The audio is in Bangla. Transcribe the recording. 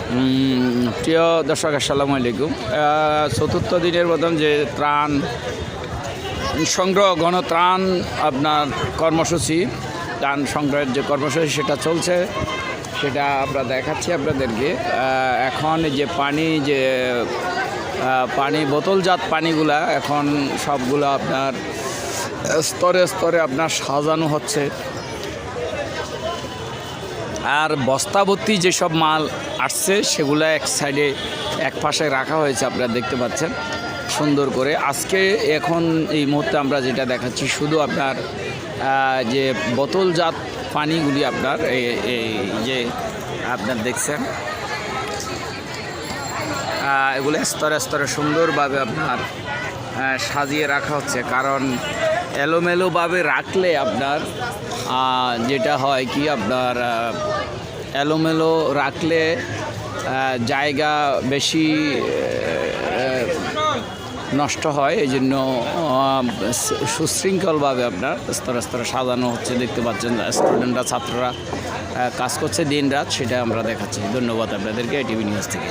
প্রিয় দর্শক আসসালামু আলাইকুম। চতুর্থ দিনের মতন যে ত্রাণ সংগ্রহ গণত্রাণ আপনার কর্মসূচি, ত্রাণ সংগ্রহের যে কর্মসূচি সেটা চলছে, সেটা আমরা দেখাচ্ছি আপনাদেরকে। এখন যে পানি বোতলজাত পানিগুলা এখন সবগুলো আপনার স্তরে স্তরে আপনার সাজানো হচ্ছে। আর বস্তাভর্তি যেসব মাল আসছে সেগুলো এক সাইডে এক পাশে রাখা হয়েছে, আপনারা দেখতে পাচ্ছেন সুন্দর করে। আজকে এখন এই মুহূর্তে আমরা যেটা দেখাচ্ছি শুধু আপনার যে বোতলজাত পানিগুলি আপনার এই যে আপনার দেখছেন এগুলো স্তরে স্তরে সুন্দরভাবে আপনার সাজিয়ে রাখা হচ্ছে। কারণ এলোমেলোভাবে রাখলে আপনার যেটা হয় কি, আপনার এলোমেলো রাখলে জায়গা বেশি নষ্ট হয়। এই জন্য সুশৃঙ্খলভাবে আপনার স্তরে স্তরে সাজানো হচ্ছে। দেখতে পাচ্ছেন স্টুডেন্টরা, ছাত্ররা কাজ করছে দিন রাত, সেটা আমরা দেখাচ্ছি। ধন্যবাদ আপনাদেরকে টিভি নিউজ থেকে।